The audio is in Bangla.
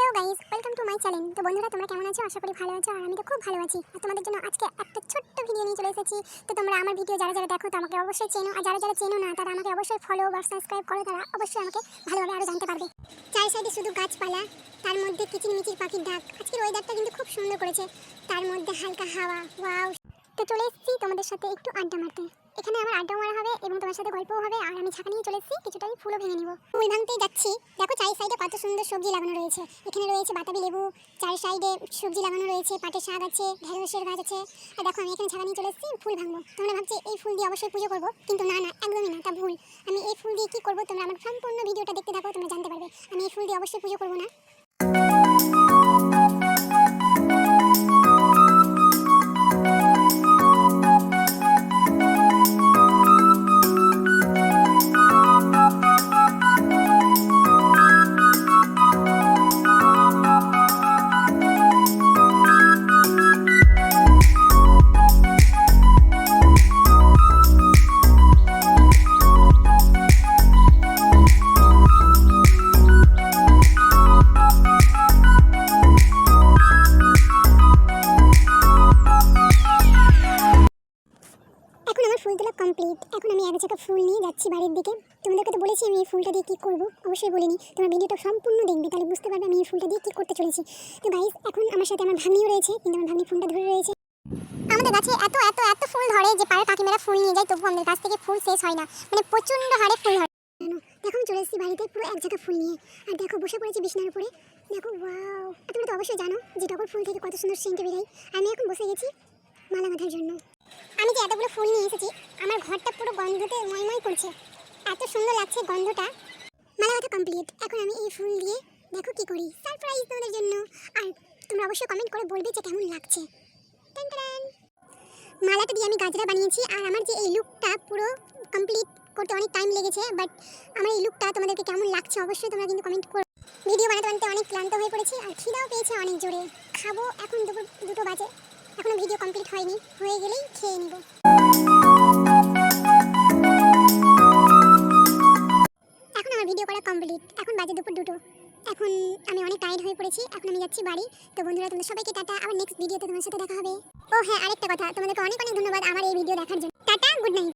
Hello guys, welcome to my channel. তো বন্ধুরা, তোমরা কেমন আছো? আশা করি ভালো আছো। আর আমি তো খুব ভালো আছি। আর তোমাদের জন্য আজকে একটা ছোট্ট ভিডিও নিয়ে চলে এসেছি। তো তোমরা আমার ভিডিও যারা যারা দেখো তো আমাকে অবশ্যই চেনো, আর যারা যারা চেনো না তারা আমাকে অবশ্যই ফলো বা সাবস্ক্রাইব করো। তারা অবশ্যই আমাকে ভালোভাবে আরো জানতে পারবে। চার সাইডে শুধু গাছপালা, তার মধ্যে কিচিরমিচির পাখির ডাক। আজকের ওয়েদারটা কিন্তু খুব সুন্দর করেছে, তার মধ্যে হালকা হাওয়া। ওয়াও! তো চলে এসেছি তোমাদের সাথে একটু আড্ডা মারতে। এখানে আমার আড্ডা মারা হবে এবং তোমার সাথে গল্পও হবে। আর আমি ছাকা নিয়ে চলে এসেছি, কিছুটা আমি ফুলও ভেঙে নেব। ফুল ভাঙতেই যাচ্ছি। দেখো চারি সাইডে কত সুন্দর সবজি লাগানো রয়েছে। এখানে রয়েছে বাতাবি লেবু, চার সাইডে সবজি লাগানো রয়েছে, পাটের শাক আছে, ঢেঁড়সের গাছ আছে। আর দেখো আমি এখানে ছাকা নিয়ে চলে এসেছি ফুল ভাঙবো। তোমরা ভাবছি এই ফুল দিয়ে অবশ্যই পুজো করবো, কিন্তু না না, একদমই না, তা ভুল। আমি এই ফুল দিয়ে কী করবো তোমরা আমার সম্পূর্ণ ভিডিওটা দেখতে থাকো, তোমরা জানতে পারবে। আমি এই ফুল দিয়ে অবশ্যই পুজো করবো না। ফুল তোলা কমপ্লিট। এখন আমি এক জায়গা ফুল নিয়ে যাচ্ছি বাড়ির দিকে। তোমাদেরকে তো বলেছি আমি এই ফুলটা দিয়ে কী করবো, অবশ্যই বলিনি। তোমার ভিডিওটা সম্পূর্ণ দেখবে, তাহলে বুঝতে পারবে আমি এই ফুলটা দিয়ে কী করতে চলেছি। তো গাইস, এখন আমার সাথে আমার ভাগ্নিও রয়েছে, কিন্তু আমার ভাগ্নি ফোনটা ধরে রয়েছে। আমাদের গাছে এত এত এত ফুল ধরে যে পাড়ার কাকিমেরা ফুল নিয়ে যায়, তবু আমাদের গাছ থেকে ফুল শেষ হয় না, মানে প্রচণ্ড হারে ফুল ধরে। দেখো আমি চলে এসেছি বাড়িতে পুরো এক জায়গা ফুল নিয়ে। আর দেখো বসে পড়েছি বিছানার উপরে। দেখো ওয়াও! তোমরা তো অবশ্যই জানো যে টগর ফুল থেকে কত সুন্দর সেন্ট বেরোয়। আমি এখন বসে গেছি মালা গাঁথার জন্য। আমি যে এতগুলো ফুল নিয়ে এসেছি, আমার ঘরটা পুরো গন্ধতে ময়ময় করছে, এত সুন্দর লাগছে গন্ধটা। মালা গাঁথা কমপ্লিট। এখন আমি এই ফুল দিয়ে দেখো কি করি, সারপ্রাইজ তোমাদের জন্য। আর তোমরা অবশ্যই কমেন্ট করে বলবে যে কেমন লাগছে। মালাটা দিয়ে আমি গাজরা বানিয়েছি। আর আমার যে এই লুকটা পুরো কমপ্লিট করতে অনেক টাইম লেগেছে, বাট আমার এই লুকটা তোমাদেরকে কেমন লাগছে অবশ্যই তোমরা কিন্তু কমেন্ট করো। ভিডিও বানাতে বানাতে অনেক ক্লান্ত হয়ে পড়েছি, আর খিদাও পেয়েছে অনেক জোরে। খাবো, এখন দুপুর 2টো বাজে, এখনো ভিডিও কমপ্লিট হয়নি, হয়ে গেলেই খেয়ে নিব। এখন আমার ভিডিও করা কমপ্লিট, এখন বাজে দুপুর 2টো। এখন আমি অনেক টায়ার্ড হয়ে পড়েছি, এখন আমি যাচ্ছি বাড়ি। তো বন্ধুরা, তোমাদের সবাইকে টাটা, আবার নেক্সট ভিডিওতে তোমার সাথে দেখা হবে। ও হ্যাঁ, আরেকটা কথা, তোমাদেরকে অনেক অনেক ধন্যবাদ আমার এই ভিডিও দেখার জন্য। Tata, good night.